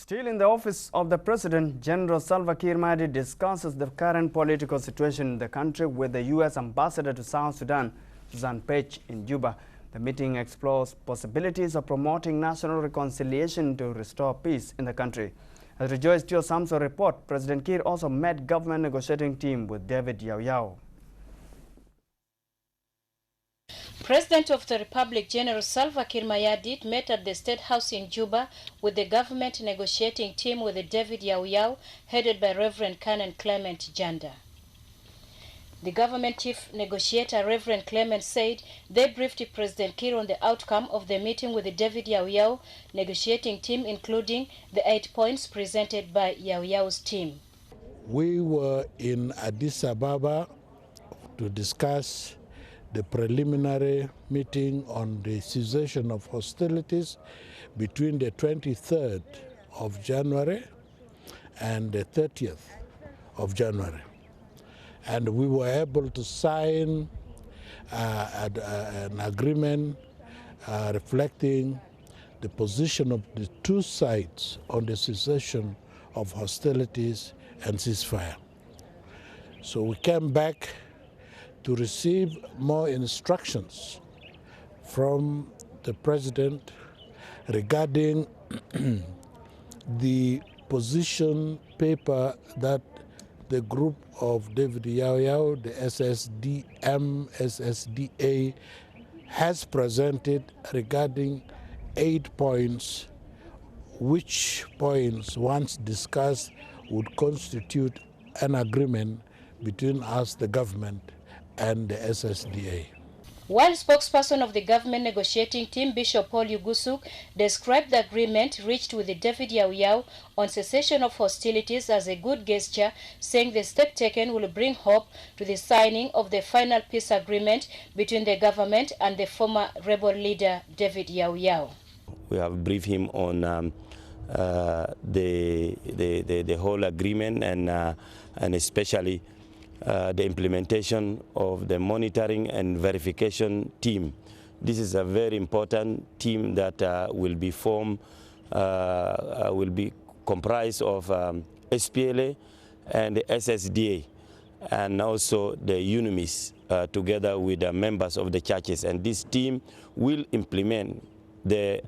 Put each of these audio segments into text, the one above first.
Still in the office of the President, General Salva Kiir Mayardit discusses the current political situation in the country with the U.S. Ambassador to South Sudan, Susan Page, in Juba. The meeting explores possibilities of promoting national reconciliation to restore peace in the country. As Rejoice Teo Samso report, President Kiir also met government negotiating team with David Yao. President of the Republic, General Salva Kiir Mayardit, met at the State House in Juba with the government negotiating team with David Yao, headed by Reverend Canon Clement Janda. The government chief negotiator, Reverend Clement, said they briefed President Kiir on the outcome of the meeting with the David Yao negotiating team, including the 8 points presented by Yao's team. We were in Addis Ababa to discuss the preliminary meeting on the cessation of hostilities between the 23rd of January and the 30th of January. And we were able to sign an agreement reflecting the position of the two sides on the cessation of hostilities and ceasefire. So we came back to receive more instructions from the President regarding the position paper that the group of David Yao, the SSDA, has presented regarding 8 points, which points, once discussed, would constitute an agreement between us, the government, and the SSDA. While spokesperson of the government negotiating team, Bishop Paul Yugusuk, described the agreement reached with the David Yao on cessation of hostilities as a good gesture, saying the step taken will bring hope to the signing of the final peace agreement between the government and the former rebel leader, David Yao. We have briefed him on the whole agreement and especially the implementation of the monitoring and verification team. This is a very important team that will be formed, will be comprised of SPLA and the SSDA, and also the UNIMIS, together with the members of the churches. And this team will implement the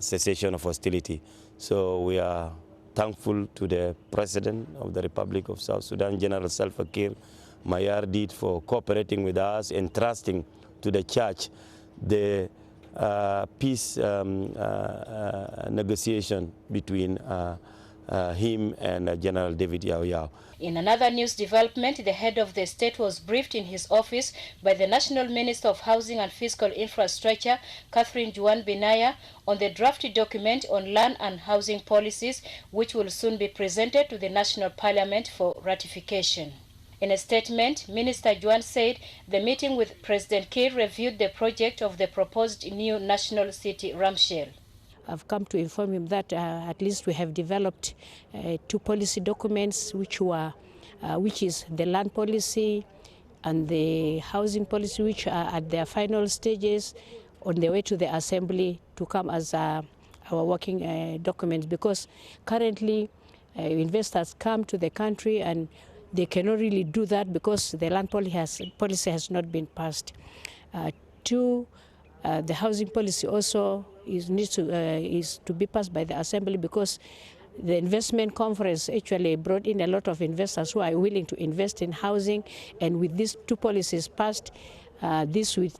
cessation of hostility. So we are thankful to the President of the Republic of South Sudan, General Salva Kiir Mayardit, for cooperating with us and trusting to the church the peace negotiation between him and General David Yao. In another news development, the head of the state was briefed in his office by the National Minister of Housing and Fiscal Infrastructure, Catherine Juan Binaya, on the draft document on land and housing policies, which will soon be presented to the National Parliament for ratification. In a statement, Minister Juan said the meeting with President Kiir reviewed the project of the proposed new national city, Ramshell. I've come to inform him that at least we have developed 2 policy documents, which is the land policy and the housing policy, which are at their final stages on their way to the Assembly to come as our working documents. Because currently investors come to the country and they cannot really do that because the land policy has not been passed. The housing policy also is to be passed by the Assembly, because the investment conference actually brought in a lot of investors who are willing to invest in housing, and with these 2 policies passed, this will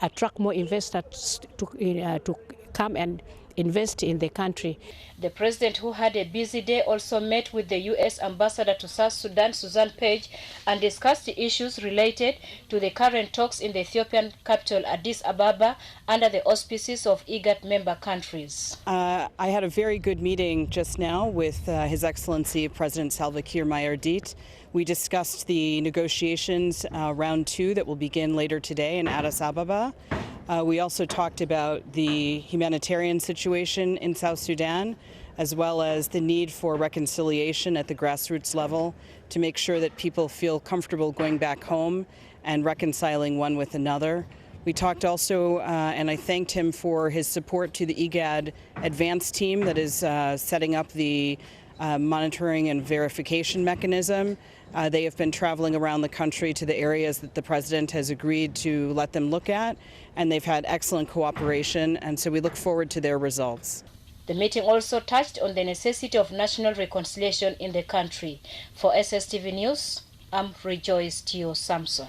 attract more investors to come and invest in the country. The president, who had a busy day, also met with the U.S. Ambassador to South Sudan, Susan Page, and discussed the issues related to the current talks in the Ethiopian capital, Addis Ababa, under the auspices of IGAD member countries. I had a very good meeting just now with His Excellency President Salva Kiir Mayardit. We discussed the negotiations round 2 that will begin later today in Addis Ababa. We also talked about the humanitarian situation in South Sudan, as well as the need for reconciliation at the grassroots level to make sure that people feel comfortable going back home and reconciling one with another. We talked also, and I thanked him for his support to the IGAD advance team that is setting up the monitoring and verification mechanism. They have been traveling around the country to the areas that the president has agreed to let them look at, and they've had excellent cooperation, and so we look forward to their results. The meeting also touched on the necessity of national reconciliation in the country. For SSTV News, I'm Rejoice Tio Samson.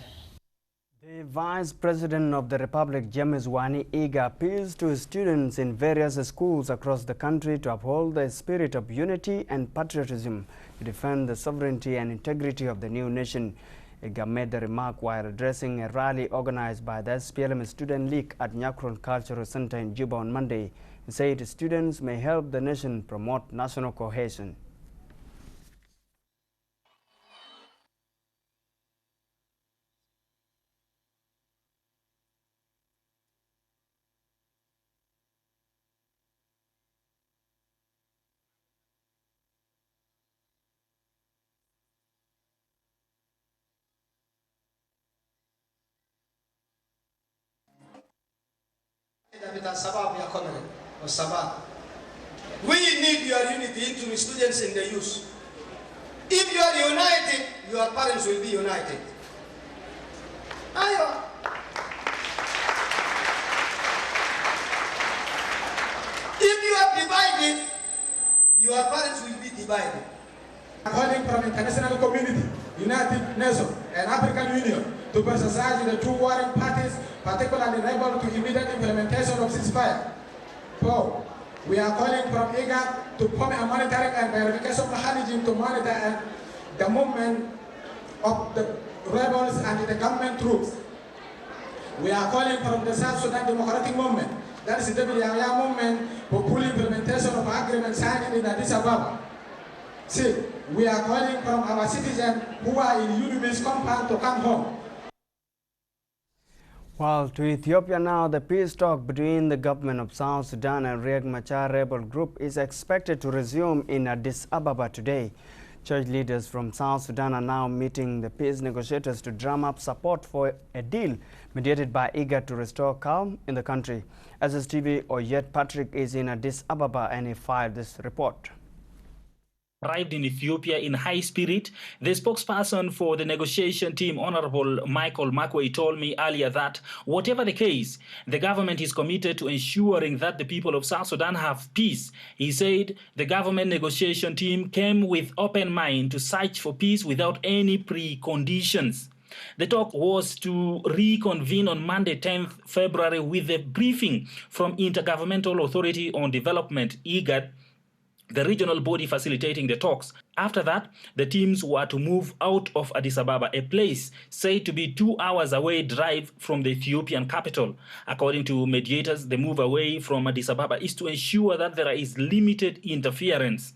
The Vice President of the Republic, James Wani Iga, appeals to students in various schools across the country to uphold the spirit of unity and patriotism to defend the sovereignty and integrity of the new nation. Iga made the remark while addressing a rally organized by the SPLM Student League at Nyakrul Cultural Center in Juba on Monday. He said students may help the nation promote national cohesion. We need your unity into students and the youth. If you are united, your parents will be united. If you are divided, your parents will be divided. Calling from international community, United Nations, and African Union to exercise the two warring parties, particularly rebel to immediate implementation of ceasefire. 4. We are calling from IGAD to form a monitoring and verification mechanism to monitor the movement of the rebels and the government troops. We are calling from the South Sudan Democratic Movement, that is the WIA movement, for full implementation of agreement signed in Addis Ababa. 6. We are calling from our citizens who are in UNIMIS compound to come home. Well, to Ethiopia now, the peace talk between the government of South Sudan and Riek Machar rebel group is expected to resume in Addis Ababa today. Church leaders from South Sudan are now meeting the peace negotiators to drum up support for a deal mediated by IGAD to restore calm in the country. SSTV Oyet Patrick is in Addis Ababa and he filed this report. Arrived in Ethiopia in high spirit, the spokesperson for the negotiation team, Honorable Michael Makwei, told me earlier that whatever the case, the government is committed to ensuring that the people of South Sudan have peace. He said the government negotiation team came with open mind to search for peace without any preconditions. The talk was to reconvene on Monday, 10th February, with a briefing from Intergovernmental Authority on Development, IGAD, the regional body facilitating the talks. After that, the teams were to move out of Addis Ababa, a place said to be 2 hours away drive from the Ethiopian capital. According to mediators, the move away from Addis Ababa is to ensure that there is limited interference.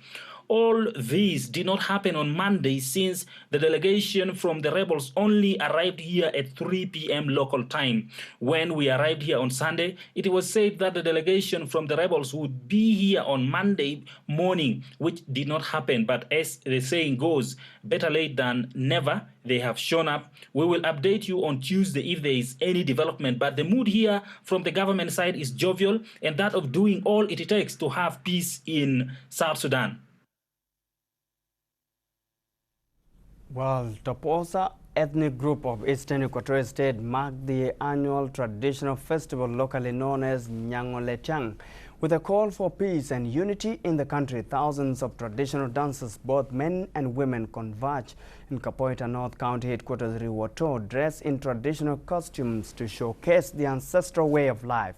All this did not happen on Monday since the delegation from the rebels only arrived here at 3 p.m. local time. When we arrived here on Sunday, it was said that the delegation from the rebels would be here on Monday morning, which did not happen. But as the saying goes, better late than never. They have shown up. We will update you on Tuesday if there is any development. But the mood here from the government side is jovial and that of doing all it takes to have peace in South Sudan. Well, Toposa ethnic group of Eastern Equatorial State marked the annual traditional festival locally known as Nyangolechang. With a call for peace and unity in the country, thousands of traditional dancers, both men and women, converge in Kapoita North County headquarters Riwoto, dressed in traditional costumes to showcase the ancestral way of life.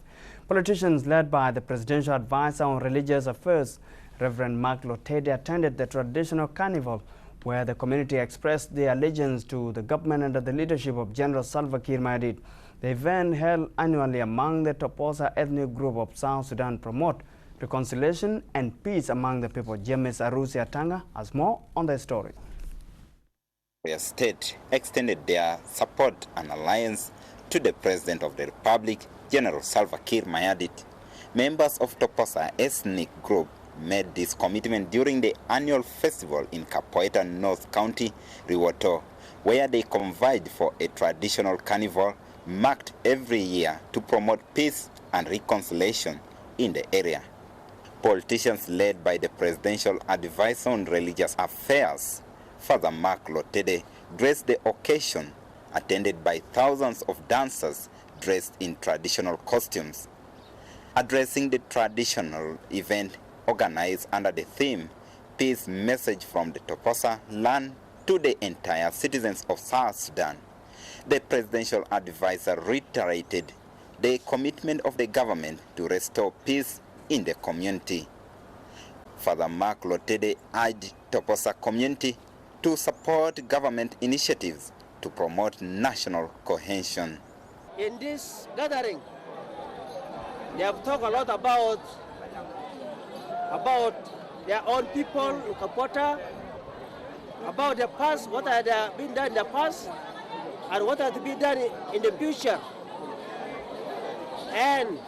Politicians led by the Presidential Advisor on Religious Affairs, Reverend Mark Lotede, attended the traditional carnival, where the community expressed their allegiance to the government under the leadership of General Salva Kiir Mayardit. The event, held annually among the Toposa ethnic group of South Sudan, promote reconciliation and peace among the people. James Arusi Atanga has more on the story. The state extended their support and alliance to the President of the Republic, General Salva Kiir Mayardit. Members of Toposa ethnic group made this commitment during the annual festival in Kapoita North County, Riwoto, where they conveyed for a traditional carnival marked every year to promote peace and reconciliation in the area. Politicians led by the Presidential Advisor on Religious Affairs, Father Mark Lotede, graced the occasion, attended by thousands of dancers dressed in traditional costumes. Addressing the traditional event organized under the theme, Peace Message from the Toposa Land to the entire citizens of South Sudan, the Presidential Advisor reiterated the commitment of the government to restore peace in the community. Father Mark Lotede urged Toposa community to support government initiatives to promote national cohesion. In this gathering, they have talked a lot about their own people in Kapota, about the past, what had been done in the past, and what had to be done in the future, and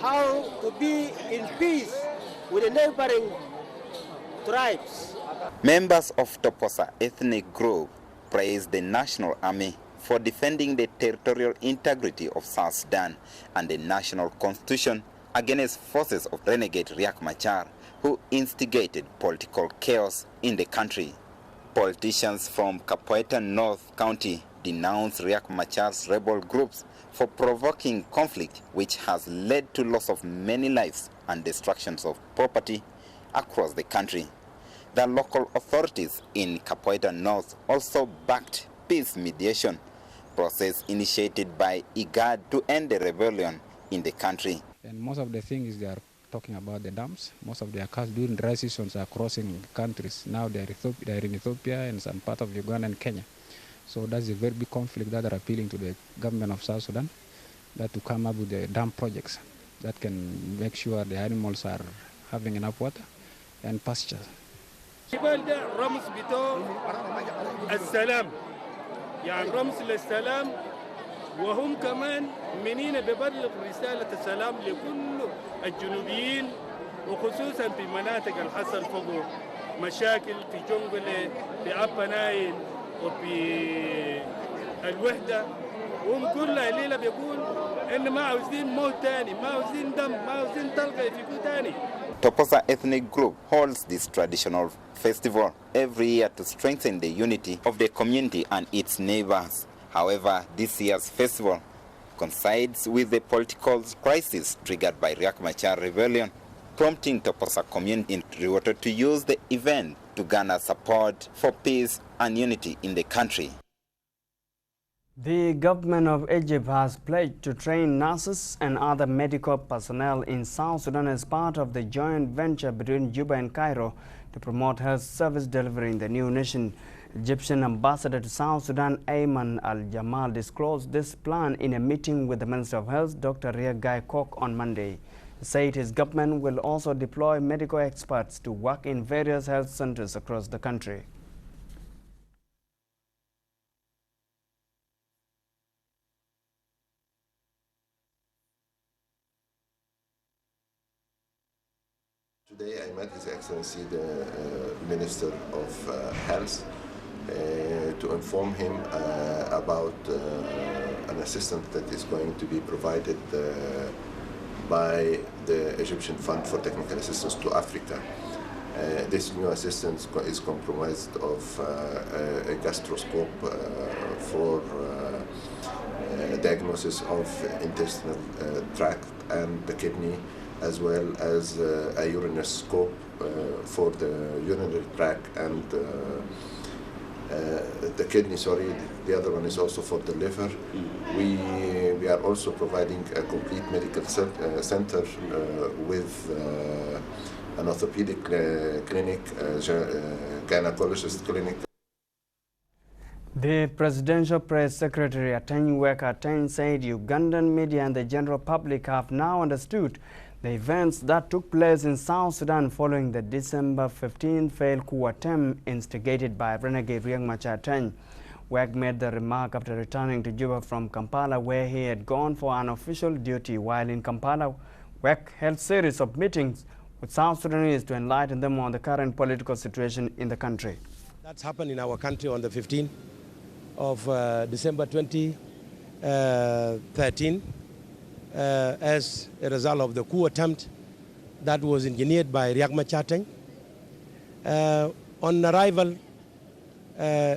how to be in peace with the neighboring tribes. Members of Toposa ethnic group praised the National Army for defending the territorial integrity of South Sudan and the national constitution against forces of renegade Riek Machar, who instigated political chaos in the country. Politicians from Capoeira North County denounced Riek Machar's rebel groups for provoking conflict, which has led to loss of many lives and destructions of property across the country. The local authorities in Capoeira North also backed peace mediation process initiated by IGAD to end the rebellion in the country. And most of the things they are talking about the dams. Most of their cars during dry seasons are crossing countries. Now they are in Ethiopia and some part of Uganda and Kenya. So that's a very big conflict that are appealing to the government of South Sudan, that to come up with the dam projects that can make sure the animals are having enough water and pasture. رمز بتوع السلام يعني رمز للسلام وهم كمان منين ببلغ رسالة السلام لكل الجنوبيين وخصوصا في مناطق الحصل فوق مشاكل في جنجل في أبا نايل وفي الوحدة وهم كلها الليلة بيقول إن ما عاوزين موت تاني ما عاوزين دم ما عاوزين طلقة يفيكوا تاني. Toposa ethnic group holds this traditional festival every year to strengthen the unity of the community and its neighbors. However, this year's festival coincides with the political crisis triggered by Riek Machar rebellion, prompting Toposa community in Clearwater to use the event to garner support for peace and unity in the country. The government of Egypt has pledged to train nurses and other medical personnel in South Sudan as part of the joint venture between Juba and Cairo to promote health service delivery in the new nation. Egyptian ambassador to South Sudan, Ayman Al-Jamal, disclosed this plan in a meeting with the Minister of Health, Dr. Riek Guy Kok, on Monday. He said his government will also deploy medical experts to work in various health centers across the country. Today I met His Excellency the Minister of Health to inform him about an assistance that is going to be provided by the Egyptian Fund for Technical Assistance to Africa. This new assistance is comprised of a gastroscope for diagnosis of intestinal tract and the kidney, as well as a urenoscope for the urinary tract and the kidney, the other one is also for the liver. We are also providing a complete medical center with an orthopedic clinic, gynecologist clinic. The Presidential Press Secretary Atany Weka Atany said Ugandan media and the general public have now understood the events that took place in South Sudan following the December 15 failed coup attempt instigated by renegade Riek Machar. Wek made the remark after returning to Juba from Kampala, where he had gone for unofficial duty. While in Kampala, Wek held a series of meetings with South Sudanese to enlighten them on the current political situation in the country. That's happened in our country on the 15th of December 20 13 as a result of the coup attempt that was engineered by Riek Machar. On arrival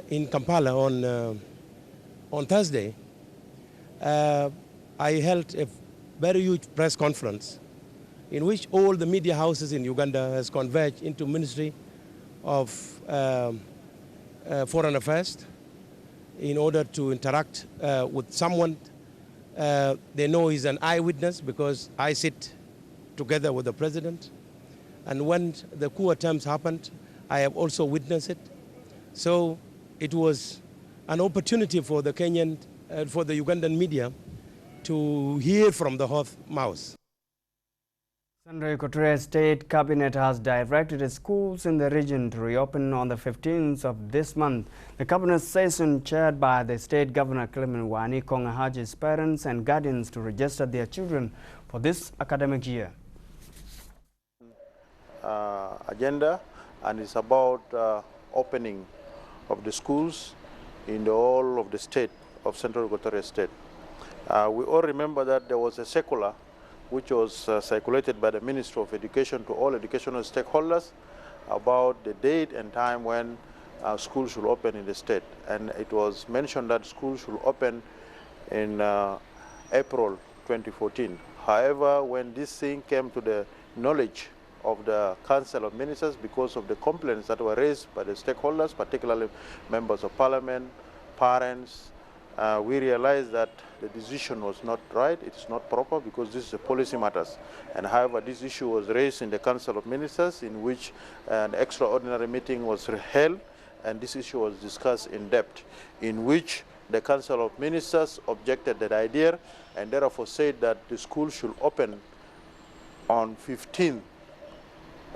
in Kampala on Thursday, I held a very huge press conference in which all the media houses in Uganda has converged into Ministry of Foreign Affairs in order to interact with someone they know is an eyewitness, because I sit together with the president. And when the coup attempts happened, I have also witnessed it. So it was an opportunity for the for the Ugandan media to hear from the horse's mouth. Central Equatorial State Cabinet has directed schools in the region to reopen on the 15th of this month. The cabinet session, chaired by the state governor Clement Wani, Kongahaji's parents and guardians to register their children for this academic year. Agenda, and it's about opening of the schools in the whole of the state of Central Equatorial State. We all remember that there was a circular which was circulated by the Ministry of Education to all educational stakeholders about the date and time when schools should open in the state. And it was mentioned that schools should open in April 2014. However, when this thing came to the knowledge of the Council of Ministers, because of the complaints that were raised by the stakeholders, particularly members of parliament, parents, we realized that the decision was not right, it is not proper, because this is a policy matters. And however, this issue was raised in the Council of Ministers, in which an extraordinary meeting was held, and this issue was discussed in depth, in which the Council of Ministers objected that idea, and therefore said that the school should open on 15th.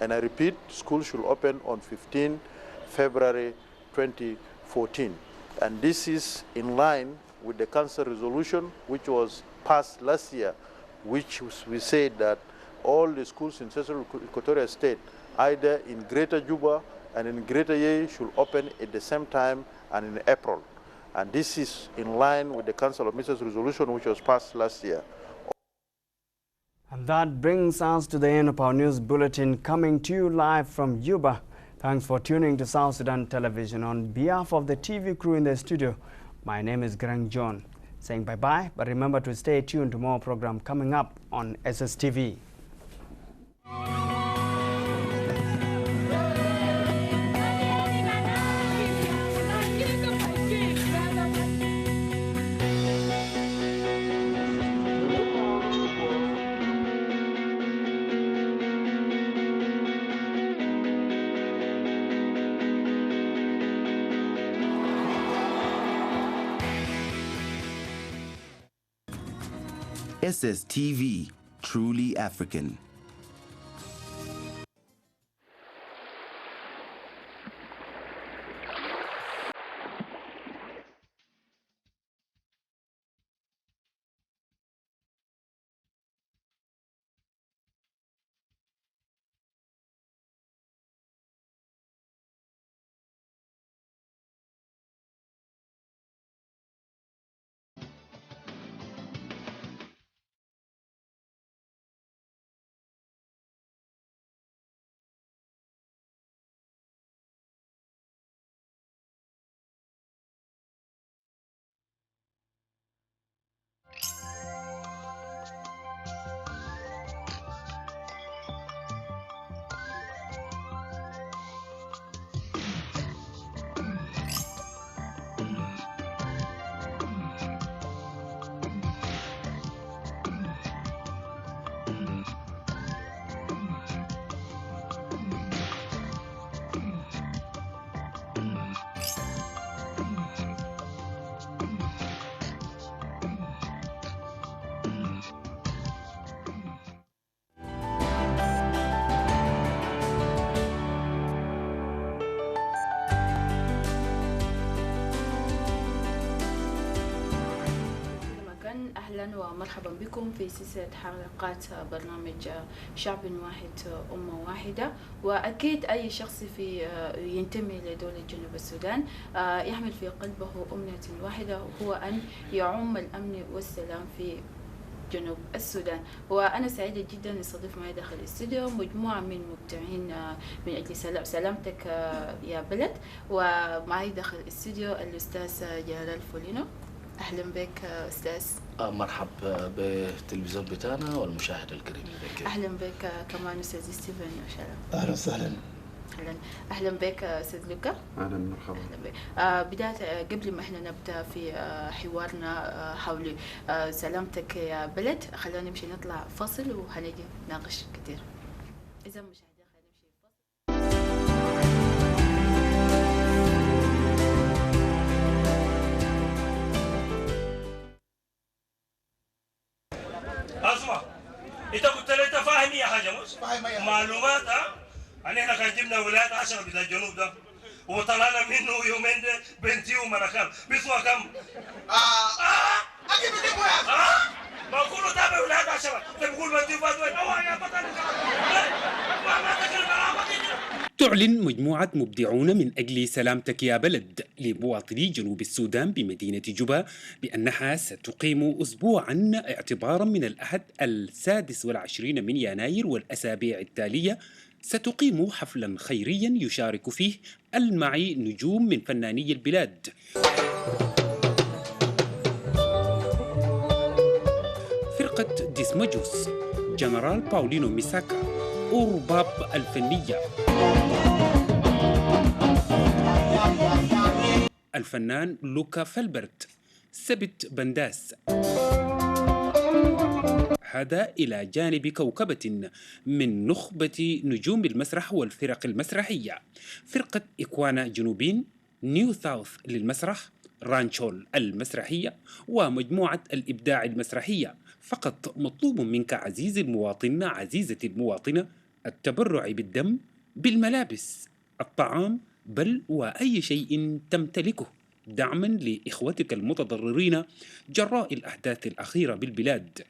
And I repeat, school should open on 15 February 2014. And this is in line with the council resolution which was passed last year, which we said that all the schools in Central Equatorial State, either in Greater Juba and in Greater Yei, should open at the same time and in April. And this is in line with the Council of Ministers resolution which was passed last year. And that brings us to the end of our news bulletin, coming to you live from Juba. Thanks for tuning to South Sudan Television. On behalf of the TV crew in the studio, my name is Grang John, saying bye-bye, but remember to stay tuned to more program coming up on SSTV. SSTV, truly African. ومرحبا بكم في سلسلة حلقات برنامج شعب واحد أمة واحدة. وأكيد أي شخص ينتمي لدولة جنوب السودان يحمل في قلبه أمنية واحدة، وهو أن يعم الأمن والسلام في جنوب السودان. وأنا سعيدة جدا استضيف معي داخل الاستوديو مجموعة من مبدعين من أجل سلامتك يا بلد. ومعي داخل الاستوديو الأستاذ جلال فولينو. أهلا بك أستاذ. مرحبا بالتلفزيون بتاعنا والمشاهد الكريم. أهلا بك كمان أستاذ ستيفن وشرف. أهلا وسهلا. أهلا بك أستاذ لوكا. أهلا مرحبا. أهلا بك. بداية قبل ما احنا نبدأ في حوارنا حول سلامتك يا بلد، خلينا نمشي نطلع فاصل وهنجي نناقش كثير. إذا مشاهدينا خلينا نمشي فاصل. اسمع، انت قلت لي انت فاهم يا حاجه مش؟ معلومات احنا كان جبنا ولايه 10 بتاع الجنوب ده وطلعنا منه يومين ده بنتي ومناخير بيسوى كم؟ اجيب لك ما كله تابع ولايه 10 انت بتقول بنتي وفاتوه يا بطل ما تكلم. تعلن مجموعة مبدعون من أجل سلامتك يا بلد لمواطني جنوب السودان بمدينة جوبا بأنها ستقيم أسبوعا اعتبارا من الأحد 26 من يناير والأسابيع التالية. ستقيم حفلا خيريا يشارك فيه المعي نجوم من فناني البلاد. فرقة ديسمجوس، جنرال باولينو ميساكا، أورباب الفنية، الفنان لوكا فلبرت، سبت بنداس، هذا إلى جانب كوكبة من نخبة نجوم المسرح والفرق المسرحية: فرقة إكوانا جنوبين، نيو ساوث للمسرح، رانشول المسرحية، ومجموعة الإبداع المسرحية. فقط مطلوب منك عزيزي المواطن عزيزتي المواطنة التبرع بالدم، بالملابس، الطعام، بل وأي شيء تمتلكه دعما لإخوتك المتضررين جراء الأحداث الأخيرة بالبلاد.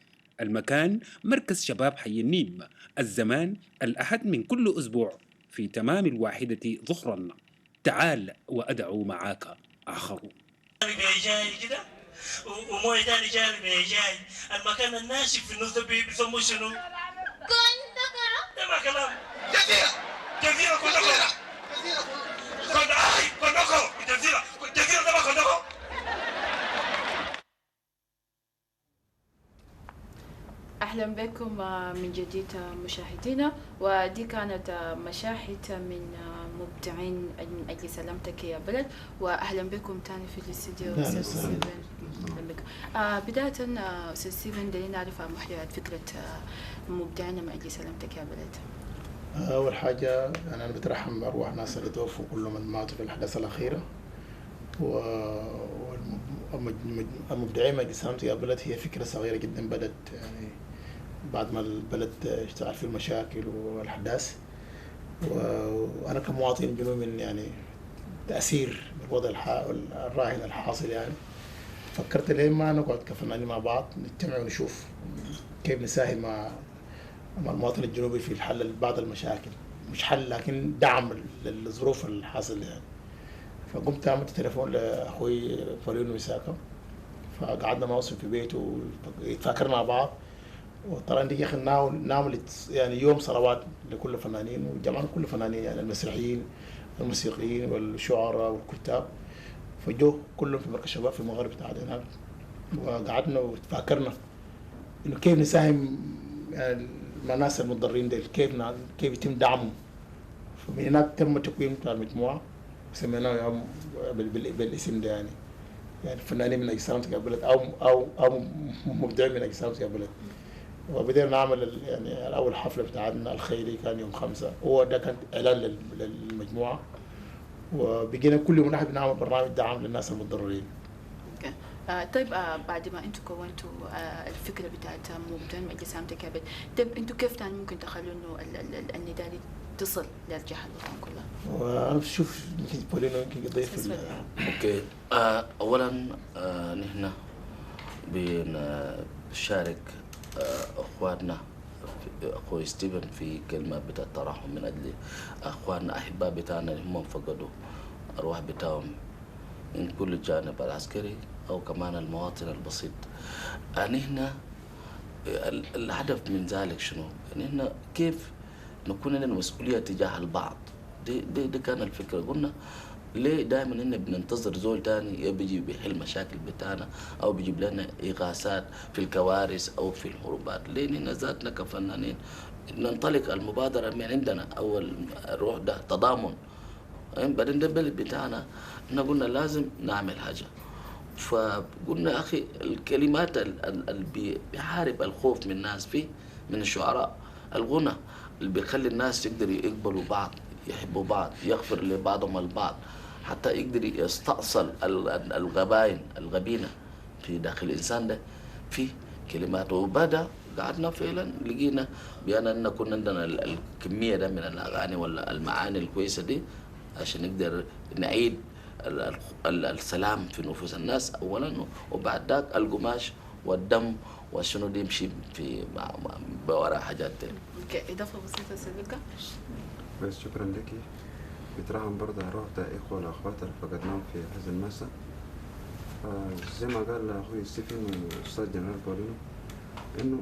المكان مركز شباب حي النيم. الزمان الأحد من كل أسبوع في تمام 1 ظهرا. تعال وأدعو معاك آخرون. جاي كده ومويه تاني جاي المكان الناشف في النص بيسموه شنو؟ كندقة. ده ما كلام. جزيرة كندقة. جزيرة ده ما كندقة. أهلا بكم من جديد مشاهدينا. ودي كانت مشاهد من مبدعين من أجل سلامتك يا بلد. وأهلا بكم تاني في الاستوديو أستاذ ستيفن. بداية أستاذ ستيفن دلينا نعرف محتوى فكرة مبدعين من أجل سلامتك يا بلد. أول حاجة أنا بترحم بأرواح ناس اللي توفوا كل من ماتوا في الأحداث الأخيرة. والمبدعين من أجل سلامتك يا بلد هي فكرة صغيرة جدا بدت يعني بعد ما البلد اشتغل في المشاكل والأحداث. وأنا كمواطن جنوبي يعني تأثير بالوضع الراهن الحاصل يعني فكرت ليه ما نقعد كفنانين مع بعض نجتمع ونشوف كيف نساهم مع المواطن الجنوبي في حل بعض المشاكل، مش حل لكن دعم للظروف الحاصلة يعني. فقمت عملت تليفون لأخوي فولينو ميساكا، فقعدنا نواصل في بيته وتفاكرنا مع بعض، وطبعا دي نعمل يعني يوم صلوات لكل فنانين، وجمعنا كل فنانين يعني المسرحيين الموسيقيين والشعراء والكتاب، فجو كلهم في مركز شباب في المغرب بتاعنا هناك، وقعدنا وتفاكرنا انه كيف نساهم يعني مع الناس المتضررين ديل، كيف يتم دعمهم. فمن هناك تم تكوين بتاع المجموعه وسميناه بالاسم ده يعني فنانين من اجل سلامتك يا بلد او مبدعين من اجل سلامتك يا بلد. وبدينا نعمل يعني اول حفله بتاعتنا الخيري كان يوم 5، هو ده كان اعلان للمجموعه، وبقينا كل يوم نحن بنعمل برنامج دعم للناس المتضررين. طيب بعد ما انتم كونتوا الفكره بتاعت مبدعين من اجل سلامتك يا بلد، طيب انتوا كيف تاني ممكن تخلوا انه النداء دي تصل للجهه الوطن كلها؟ وانا بشوف يمكن بولينو يمكن يضيف. اوكي، اولا نحن شارك اخواننا اخوي ستيفن في كلمه بتاع الترحم من اجل اخواننا احباء بتاعنا اللي هم فقدوا ارواح بتاعهم من كل الجانب العسكري او كمان المواطن البسيط. يعني هنا الهدف من ذلك شنو؟ يعني هنا كيف نكون لنا مسؤوليه تجاه البعض. دي كان الفكره. قلنا ليه دائما إن بننتظر زول تاني بيجي بيحل مشاكل بتاعنا او بيجيب لنا اغاثات في الكوارث او في الحروبات؟ ليه إن ذاتنا كفنانين ننطلق المبادره من عندنا، اول الروح ده تضامن. بعدين ده البلد بتاعنا احنا قلنا لازم نعمل حاجه. فقلنا اخي الكلمات اللي بيحارب الخوف من الناس فيه من الشعراء، الغنى اللي بيخلي الناس يقدروا يقبلوا بعض، يحبوا بعض، يغفر لبعضهم البعض، حتى يقدر يستأصل الغبينة في داخل الإنسان ده في كلمات. وبعد قعدنا فعلا لقينا بأن كنا عندنا الكمية ده من الأغاني ولا المعاني الكويسة دي عشان نقدر نعيد السلام في نفوس الناس أولا، وبعد ذاك القماش والدم وشنو دي يمشي في بوراء حاجات تانية. إضافة بسيطة سيدك. بس شكرا لك. بترحم برضه روح إخوة والأخوات اللي فقدناهم في هذا المساء. زي ما قال أخوي ستيفن والأستاذ جنرال بولينو إنه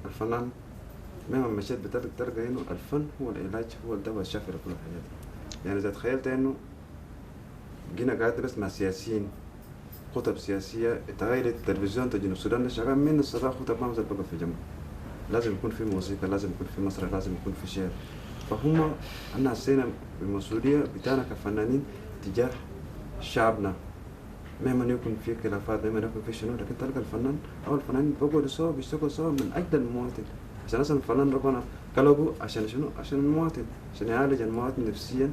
الفنان مهما مشيت بتلقى إنه الفن هو العلاج، هو الدواء الشافي لكل الحاجات. يعني إذا تخيلت إنه جينا قاعد بس مع سياسيين خطب سياسية تغيرت التلفزيون جنوب السودان شغال من الصباح خطب ما بقى في جنب. لازم يكون في موسيقى، لازم يكون في مسرح، لازم يكون في شعر. فهم أنا حسينا بالمسؤولية بتاعنا كفنانين تجاه شعبنا. مهما يكون في خلافات، مهما يكون في شنو، لكن تلقى الفنان أو الفنانين بيقعدوا سوا بيشتغلوا سوا من أجل المواطن. عشان أصلا الفنان ربنا قلبه عشان شنو؟ عشان المواطن، عشان يعالج المواطن نفسيا.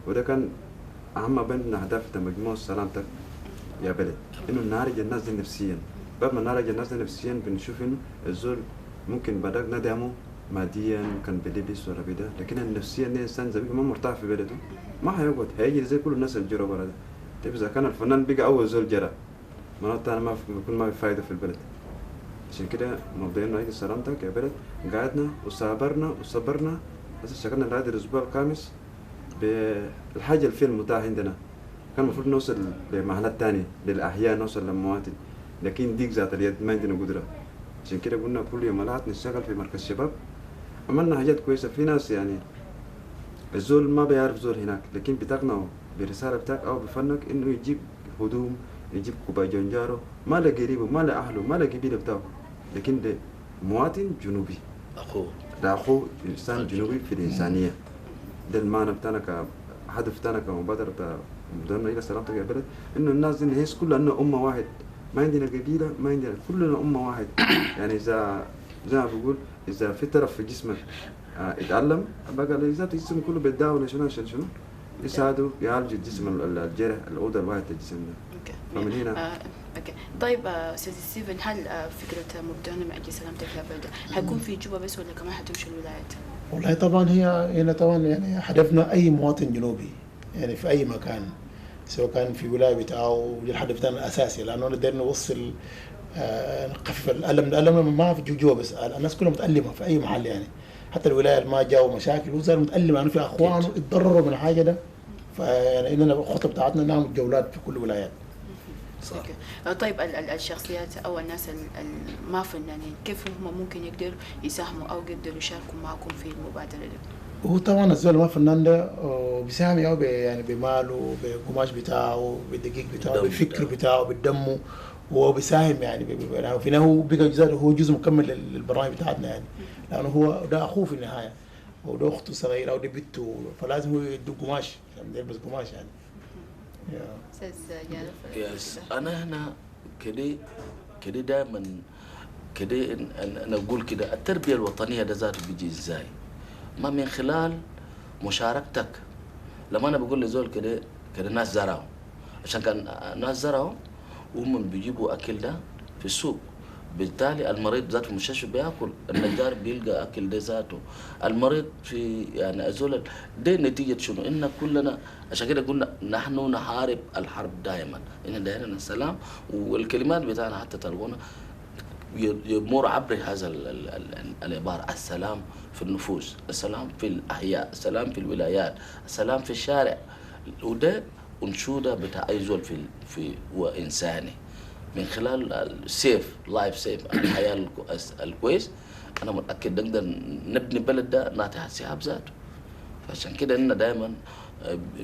وده كان أهم بين أهداف مجموعة سلامتك يا بلد، إنه نعالج الناس دي نفسيا. بعد ما نعالج الناس دي نفسيا بنشوف إنه الزول ممكن بدأ ندعمه ماديا، كان بلبس ولا بدا، لكن النفسيا الإنسان زي ما مرتاح في بلده ما هيقعد، هيجي زي كل الناس اللي جروا برا ده. طيب إذا كان الفنان بقى أول زول جرى معناته ما بيكون ما في فايدة في البلد. عشان كده مبدئيا نعيد سلامتك يا بلد. قعدنا وصبرنا بس شغلنا لهذا الأسبوع الخامس بالحاجة الفيلم متاح عندنا. كان المفروض نوصل لمحلات تانية للأحياء، نوصل للمواطن، لكن ديك ذات اليد ما عندنا قدرة. عشان كده قلنا كل يومات نشتغل في مركز شباب. عملنا حاجات كويسة. في ناس يعني الزول ما بيعرف زول هناك، لكن بتقنعه برسالة بتاعك أو بفنك إنه يجيب هدوم، يجيب كوباية جنجارو، ما لقريبه ما لأهله ما لقبيله بتاعه، لكن ده مواطن جنوبي، ده أخوه إنسان جنوبي في الإنسانية. ده المعنى بتاعنا كهدف بتاعنا كمبادرة بتاع مدرنا إلى سلامتك يا بلد، إنه الناس دي نحس كلنا أمة واحد، ما عندنا قبيلة، ما عندنا، كلنا أمة واحد. يعني إذا زي ما بقول إذا في طرف في جسمك اتعلم بقى إذا الجسم كله بيتداول ولا شنو عشان شنو يساعدوا يعالج الجسم الجرح العودة الواحد الجسم ده. فمن هنا اوكي. طيب استاذ ستيفن، هل فكرة مبدأنا من أجل سلامتك يا بلد حيكون في جوبا بس ولا كمان حتمشي الولايات؟ والله طبعا هنا طبعا يعني هدفنا أي مواطن جنوبي يعني في أي مكان، سواء كان في ولاية بتاعه، الهدف بتاعنا الأساسي، لأنه نقدر نوصل نخفف الألم ما في جوا بس الناس كلها متألمة في أي محل يعني، حتى الولاية اللي ما جاوا مشاكل وزار متألم لأنه في أخوانه اتضرروا من حاجة ده. فيعني إننا الخطة بتاعتنا نعمل جولات في كل ولايات. صح. طيب الشخصيات أو الناس ما فنانين كيف هم ممكن يقدروا يساهموا أو يقدروا يشاركوا معكم في المبادرة دي؟ هو طبعا الزول ما فنان ده بيساهم يعني بماله، بقماش بتاعه، بالدقيق بتاعه، بالفكر بتاعه، بالدمه، هو بيساهم يعني في النهاية هو بقى هو جزء مكمل للبرامج بتاعتنا يعني، لأنه هو ده أخوه في النهاية، أو ده أخته صغيرة أو ده بنته، فلازم هو يدو قماش عشان يلبس قماش يعني. أستاذ يس أنا هنا كده دائما كده نقول كده التربية الوطنية ده ذاته بيجي إزاي؟ ما من خلال مشاركتك. لما أنا بقول لزول كده ناس زرعوا، عشان كان ناس زرعوا وهم بيجيبوا أكل ده في السوق، بالتالي المريض ذاته في المستشفى بياكل، النجار بيلقى أكل ده ذاته، المريض في يعني أزول ده نتيجة شنو؟ إن كلنا عشان كده قلنا نحن نحارب الحرب دائما، إن دائما السلام، والكلمات بتاعنا حتى تلقونا يمر عبر هذا العبارة: السلام في النفوس، السلام في الأحياء، السلام في الولايات، السلام في الشارع. وده أنشودة بتاع أي زول في وإنساني من خلال السيف لايف سيف الحياة الكويس. أنا متأكد نقدر نبني بلد ده ناتج السحاب ذاته. فعشان كده إننا دائما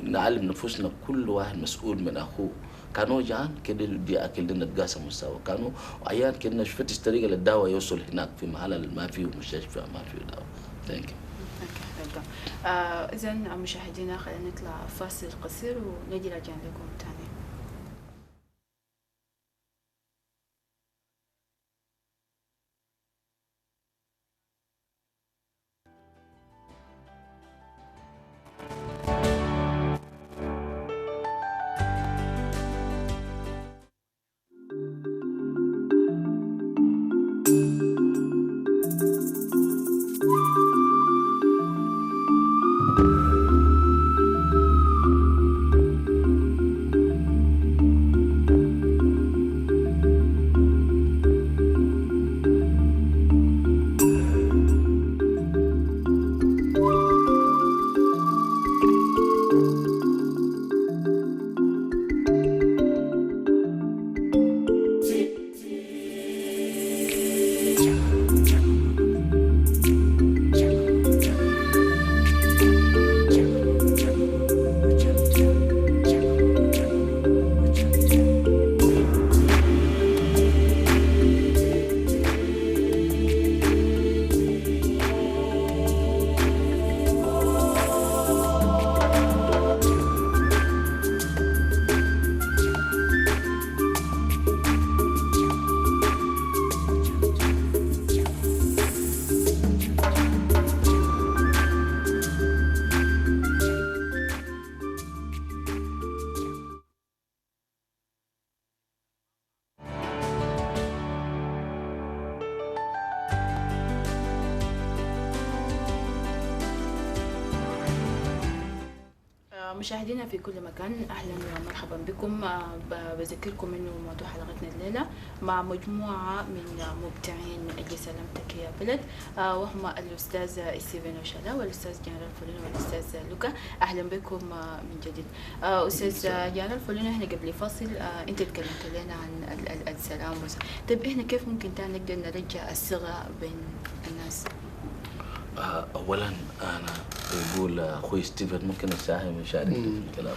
نعلم نفوسنا كل واحد مسؤول من أخوه. كانوا جعان كده دي أكل دي نتقاسم مستوى، كانوا عيان كده نفتش طريقة للدواء يوصل هناك في محل ما فيه مستشفى ما فيه دواء. ثانك يو. إذا مشاهدينا خلينا نطلع فاصل قصير ونجي راجعين لكم تاني. مشاهدينا في كل مكان، اهلا ومرحبا بكم. بذكركم انه موضوع حلقتنا الليله مع مجموعه من مبدعين من اجل سلامتك يا بلد، وهم الاستاذ ستيفن وشالا والاستاذ جنرال فولينو والاستاذ لوكا. اهلا بكم من جديد. استاذ جنرال فولينو، احنا قبل فاصل انت تكلمت لنا عن السلام. طيب احنا كيف ممكن نقدر نرجع الصغه بين الناس؟ اولا انا بقول اخوي ستيفن ممكن يساهم ويشارك في الكلام.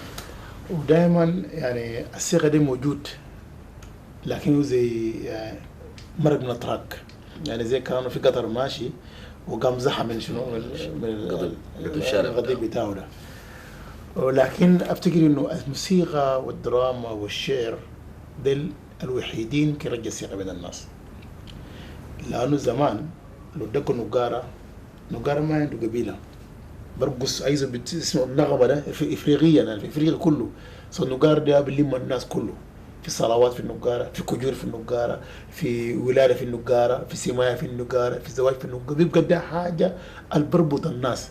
ودائما يعني الصيغه دي موجود، لكنه زي مرق من التراك، يعني زي كانوا في قطر ماشي وقام زحم من شنو من الغضيب بتاعه ده. ولكن افتكر انه الموسيقى والدراما والشعر دول الوحيدين كي رجع الثقه بين الناس. لانه زمان لو دقوا نقارة ما عنده قبيله برقص عايزه بتسمع النغمه ده في افريقيا، يعني في افريقيا كله صار النقار ده بيلم الناس كله، في صلوات في النقاره، في كجور في النقاره، في ولاده في النقاره، في سمايه في النقاره، في زواج في النقاره، بيبقى ده حاجه اللي بربط الناس.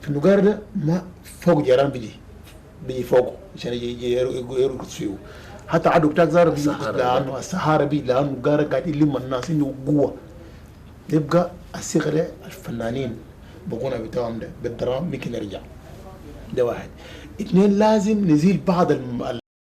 في النقاره ده ما فوق جيران بيجي فوقه عشان يرقص فيه. حتى عدو بتاعك زار لانه السهاره بي لانه النقاره قاعد يلم الناس عنده قوه. يبقى الصيغه ده الفنانين بغنى بتاعهم ده بالدرام ممكن يرجع. ده واحد. اثنين، لازم نزيل بعض